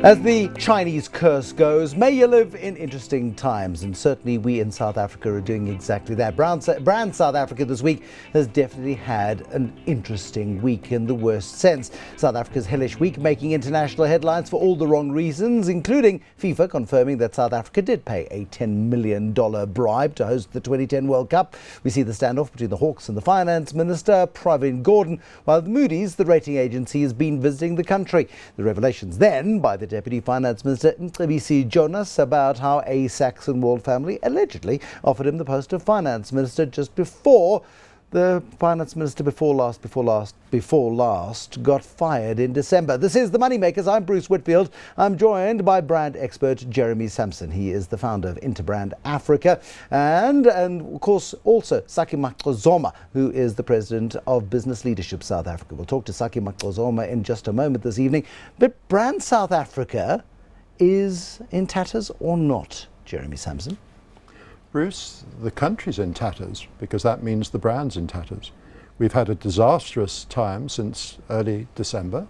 As the Chinese curse goes, may you live in interesting times, and certainly we in South Africa are doing exactly that. Brand South Africa this week has definitely had an interesting week in the worst sense. South Africa's hellish week making international headlines for all the wrong reasons, including FIFA confirming that South Africa did pay a $10 million bribe to host the 2010 World Cup. We see the standoff between the Hawks and the Finance Minister Pravin Gordhan, while Moody's, the rating agency, has been visiting the country. The revelations then by the Deputy Finance Minister Jonas about how a Saxon royal family allegedly offered him the post of Finance Minister just before the Finance Minister before last got fired in December. This is the MoneyMakers. I'm Bruce Whitfield. I'm joined by brand expert Jeremy Sampson. He is the founder of Interbrand Africa and of course also Saki Macozoma, who is the president of Business Leadership South Africa. We'll talk to Saki Macozoma in just a moment this evening. But brand South Africa is in tatters or not, Jeremy Sampson? Bruce, the country's in tatters because that means the brand's in tatters. We've had a disastrous time since early December,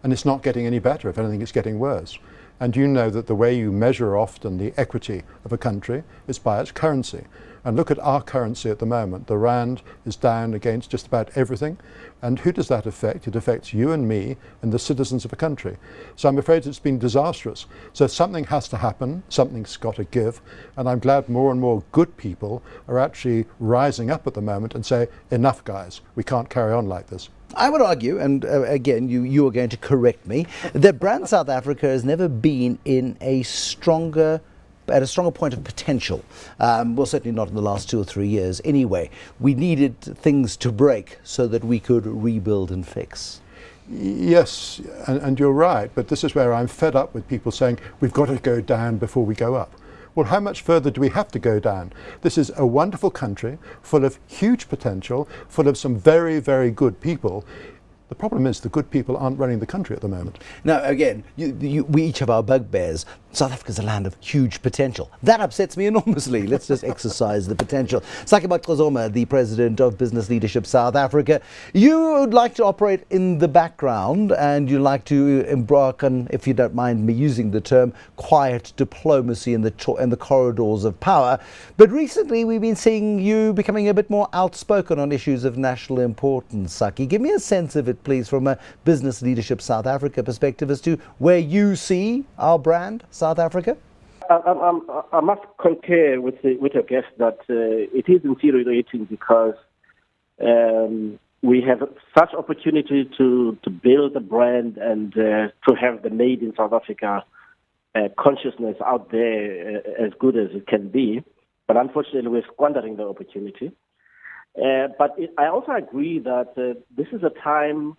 and it's not getting any better. If anything, it's getting worse. And you know that the way you measure often the equity of a country is by its currency. And look at our currency at the moment. The rand is down against just about everything. And who does that affect? It affects you and me and the citizens of a country. So I'm afraid it's been disastrous. So something has to happen, something's got to give. And I'm glad more and more good people are actually rising up at the moment and say, enough guys, we can't carry on like this. I would argue, and again, you are going to correct me, that brand South Africa has never been at a stronger point of potential. Well, certainly not in the last 2 or 3 years. Anyway, we needed things to break so that we could rebuild and fix. Yes, and you're right, but this is where I'm fed up with people saying we've got to go down before we go up. Well, how much further do we have to go down? This is a wonderful country full of huge potential, full of some very, very good people. The problem is the good people aren't running the country at the moment. Now, again, we each have our bugbears. South Africa's a land of huge potential. That upsets me enormously. Let's just exercise the potential. Saki Macozoma, the president of Business Leadership South Africa. You would like to operate in the background and you like to embark on, if you don't mind me using the term, quiet diplomacy in the corridors of power. But recently we've been seeing you becoming a bit more outspoken on issues of national importance. Saki, give me a sense of it, please, from a Business Leadership South Africa perspective as to where you see our brand, South Africa? I must concur with your guest that it is infuriating because we have such opportunity to build a brand and to have the made in South Africa consciousness out there as good as it can be. But unfortunately, we're squandering the opportunity. I also agree that this is a time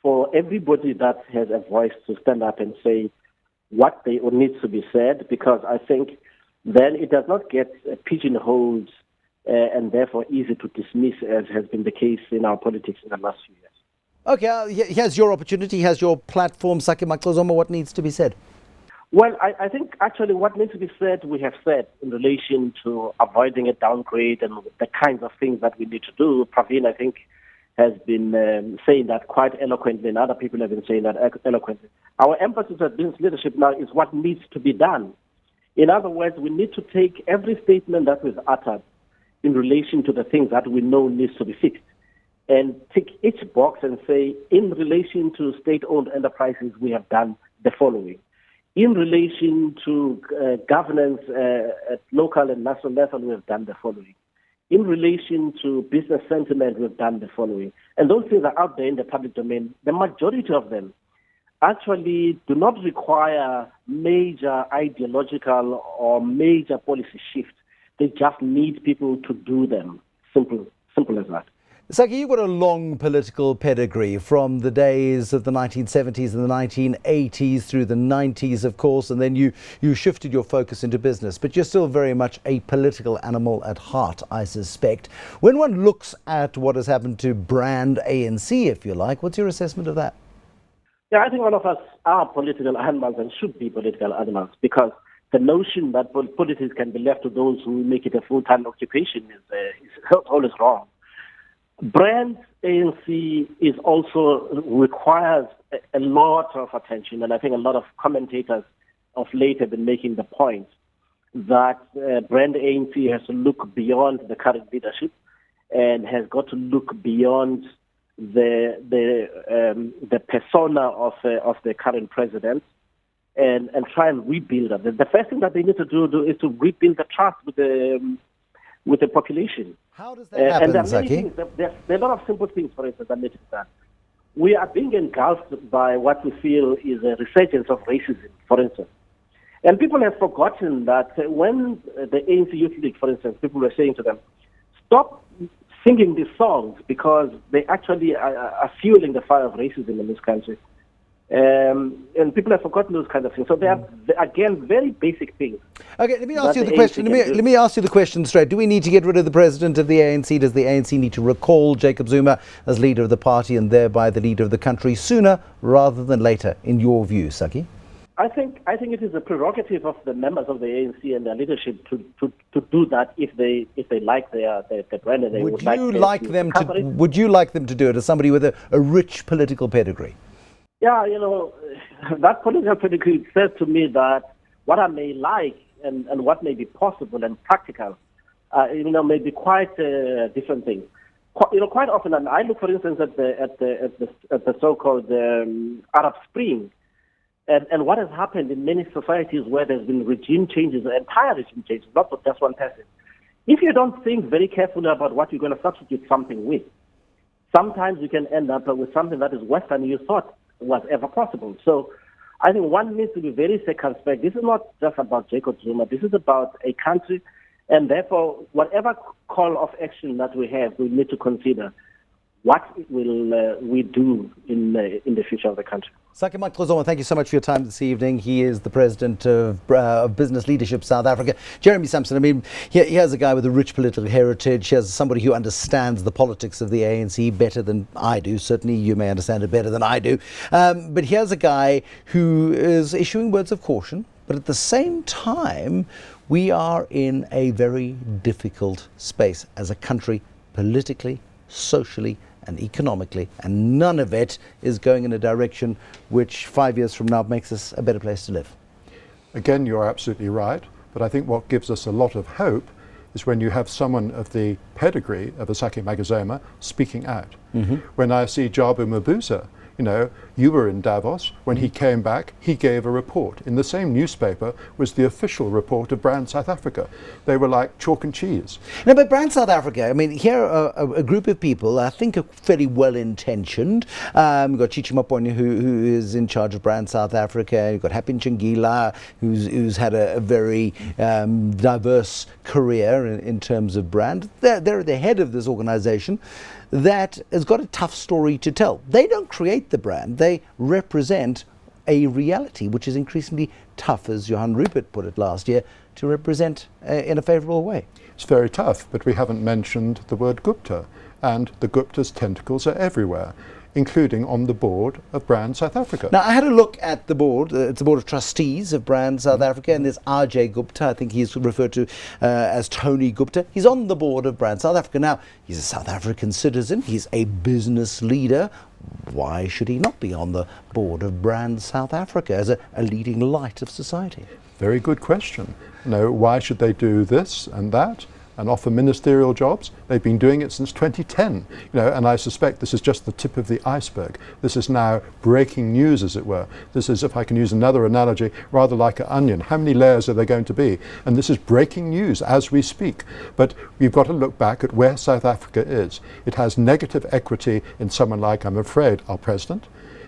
for everybody that has a voice to stand up and say what needs to be said, because I think then it does not get pigeonholed and therefore easy to dismiss, as has been the case in our politics in the last few years. Okay, here's your opportunity, here's your platform, Saki Macozoma. What needs to be said? Well, I think actually what needs to be said, we have said in relation to avoiding a downgrade and the kinds of things that we need to do. Pravin, I think, has been saying that quite eloquently, and other people have been saying that eloquently. Our emphasis at business leadership now is what needs to be done. In other words, we need to take every statement that was uttered in relation to the things that we know needs to be fixed and tick each box and say, in relation to state-owned enterprises, we have done the following. In relation to governance at local and national level, we have done the following. In relation to business sentiment, we've done the following. And those things are out there in the public domain. The majority of them actually do not require major ideological or major policy shift. They just need people to do them. Simple as that. Saki, you've got a long political pedigree from the days of the 1970s and the 1980s through the 90s, of course, and then you shifted your focus into business. But you're still very much a political animal at heart, I suspect. When one looks at what has happened to brand ANC, if you like, what's your assessment of that? Yeah, I think all of us are political animals and should be political animals, because the notion that politics can be left to those who make it a full-time occupation is always wrong. Brand ANC is also requires a lot of attention, and I think a lot of commentators of late have been making the point that Brand ANC has to look beyond the current leadership and has got to look beyond the persona of the current president and try and rebuild it. The first thing that they need to do is to rebuild the trust with the population. How does that happen, and there are many Saki? things. There are a lot of simple things, for instance, that need to be done. We are being engulfed by what we feel is a resurgence of racism, for instance. And people have forgotten that when the ANC Youth League, for instance, people were saying to them, stop singing these songs because they actually are fueling the fire of racism in this country. And people have forgotten those kind of things. So they are, again, very basic things. Okay, let me ask you the question. Let me ask you the question straight. Do we need to get rid of the president of the ANC? Does the ANC need to recall Jacob Zuma as leader of the party and thereby the leader of the country sooner rather than later, in your view, Saki? I think it is a prerogative of the members of the ANC and their leadership to do that if they like their brand and they would like them to. Would you like them to do it as somebody with a rich political pedigree? Yeah, that political pedigree says to me that what I may like and what may be possible and practical, may be quite different things. Quite often, and I look, for instance, at the so-called Arab Spring. And what has happened in many societies where there's been regime changes, entire regime changes, not just one person. If you don't think very carefully about what you're going to substitute something with, sometimes you can end up with something that is worse than you thought was ever possible. So I think one needs to be very circumspect. This is not just about Jacob Zuma. This is about a country, and therefore, whatever call of action that we have, we need to consider what will we do in the future of the country. Saki Macozoma, thank you so much for your time this evening. He is the president of Business Leadership South Africa. Jeremy Sampson, I mean, here's a guy with a rich political heritage. Here's somebody who understands the politics of the ANC better than I do. Certainly you may understand it better than I do. But here's a guy who is issuing words of caution. But at the same time, we are in a very difficult space as a country, politically, socially, and economically, and none of it is going in a direction which 5 years from now makes us a better place to live. Again, you're absolutely right, but I think what gives us a lot of hope is when you have someone of the pedigree of a Saki Macozoma speaking out. Mm-hmm. When I see Jabu Mabuza, you were in Davos. When he came back, he gave a report. In the same newspaper was the official report of Brand South Africa. They were like chalk and cheese. No, but Brand South Africa, I mean, here are a group of people, I think, are fairly well-intentioned. We've got Chichi Mapone, who is in charge of Brand South Africa. You've got Happy Nchingila, who's had a very diverse career in terms of brand. They're the head of this organization that has got a tough story to tell. They don't create the brand, they represent a reality which is increasingly tough, as Johan Rupert put it last year, to represent in a favourable way. It's very tough, but we haven't mentioned the word Gupta, and the Gupta's tentacles are everywhere, including on the board of Brand South Africa. Now, I had a look at the board. It's the board of trustees of Brand South Africa, and there's RJ Gupta. I think he's referred to as Tony Gupta. He's on the board of Brand South Africa. Now, he's a South African citizen. He's a business leader. Why should he not be on the board of Brand South Africa as a leading light of society? Very good question. Why should they do this and that and offer ministerial jobs? They've been doing it since 2010, and I suspect this is just the tip of the iceberg. This is now breaking news, as it were. This is, if I can use another analogy, rather like an onion. How many layers are there going to be? And this is breaking news as we speak. But we've got to look back at where South Africa is. It has negative equity in someone like, I'm afraid, our president.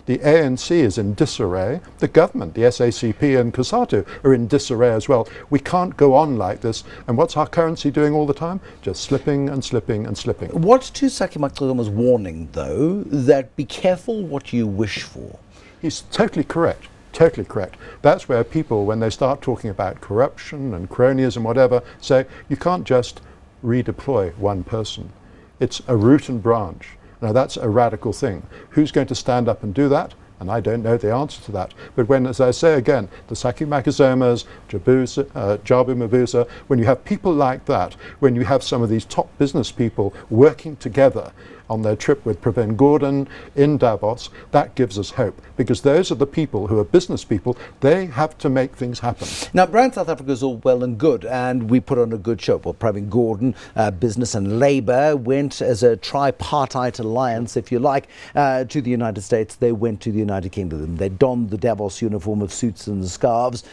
The ANC is in disarray. The government, the SACP and COSATU are in disarray as well. We can't go on like this. And what's our currency doing all the time? Just slipping and slipping and slipping. What's to Saki Macozoma's warning, though, that be careful what you wish for? He's totally correct. Totally correct. That's where people, when they start talking about corruption and cronyism, whatever, say you can't just redeploy one person. It's a root and branch. Now that's a radical thing. Who's going to stand up and do that? And I don't know the answer to that. But when, as I say again, the Saki Macozomas, Jabu Mabuza, when you have people like that, when you have some of these top business people working together on their trip with Pravin Gordhan in Davos, that gives us hope, because those are the people who are business people. They have to make things happen. Now, Brand South Africa is all well and good, and we put on a good show. Well, Pravin Gordhan, Business and Labour, went as a tripartite alliance, if you like, to the United States. They went to the United Kingdom. They donned the Davos uniform of suits and scarves.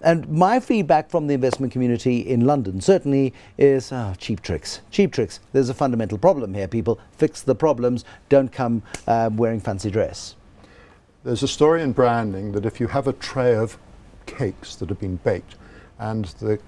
And my feedback from the investment community in London certainly is cheap tricks. Cheap tricks. There's a fundamental problem here, people. Fix the problems. Don't come wearing fancy dress. There's a story in branding that if you have a tray of cakes that have been baked and the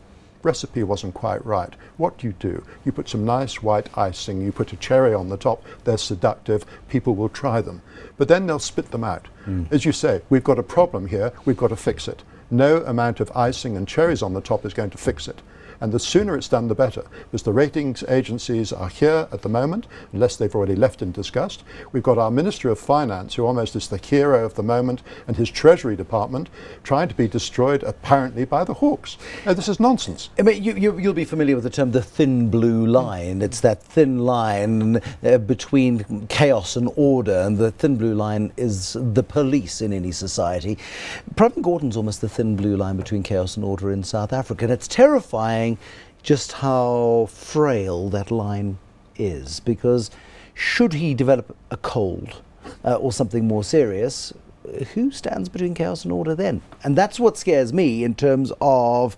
recipe wasn't quite right, what do? You put some nice white icing, you put a cherry on the top, they're seductive, people will try them. But then they'll spit them out. As you say, we've got a problem here, we've got to fix it. No amount of icing and cherries on the top is going to fix it. And the sooner it's done, the better, because the ratings agencies are here at the moment, unless they've already left in disgust. We've got our Minister of Finance, who almost is the hero of the moment, and his Treasury Department trying to be destroyed, apparently, by the hawks. Now, this is nonsense. I mean, you'll be familiar with the term the thin blue line. It's that thin line between chaos and order, and the thin blue line is the police in any society. Pravin Gordhan's almost the thin blue line between chaos and order in South Africa, and it's terrifying just how frail that line is, because should he develop a cold or something more serious, who stands between chaos and order then? And that's what scares me in terms of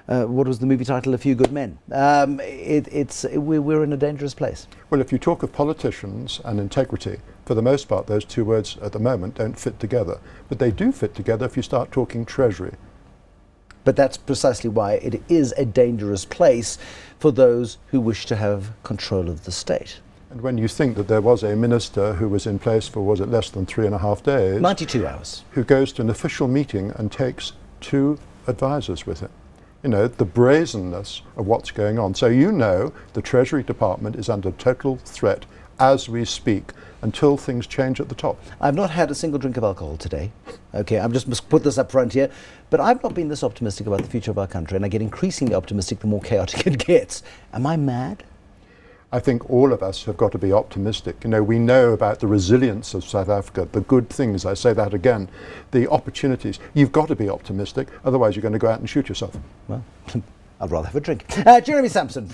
what was the movie title, A Few Good Men. We're in a dangerous place. Well, if you talk of politicians and integrity, for the most part, those two words at the moment don't fit together. But they do fit together if you start talking Treasury. But that's precisely why it is a dangerous place for those who wish to have control of the state. And when you think that there was a minister who was in place for, was it less than 3.5 days? 92 hours. Who goes to an official meeting and takes 2 advisors with him. You know, the brazenness of what's going on. So you know the Treasury Department is under total threat as we speak, until things change at the top. I've not had a single drink of alcohol today. Okay, I just must put this up front here. But I've not been this optimistic about the future of our country, and I get increasingly optimistic the more chaotic it gets. Am I mad? I think all of us have got to be optimistic. You know, we know about the resilience of South Africa, the good things, I say that again, the opportunities. You've got to be optimistic, otherwise you're going to go out and shoot yourself. Well, I'd rather have a drink. Jeremy Sampson,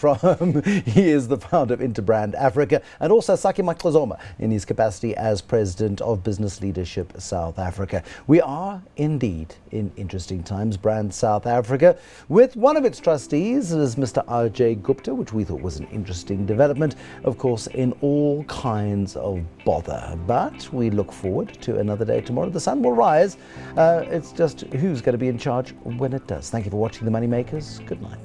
he is the founder of Interbrand Africa, and also Saki Macozoma in his capacity as President of Business Leadership South Africa. We are indeed in interesting times. Brand South Africa, with one of its trustees is Mr. R.J. Gupta, which we thought was an interesting development, of course, in all kinds of bother. But we look forward to another day tomorrow. The sun will rise. It's just who's going to be in charge when it does. Thank you for watching the Moneymakers. Good night.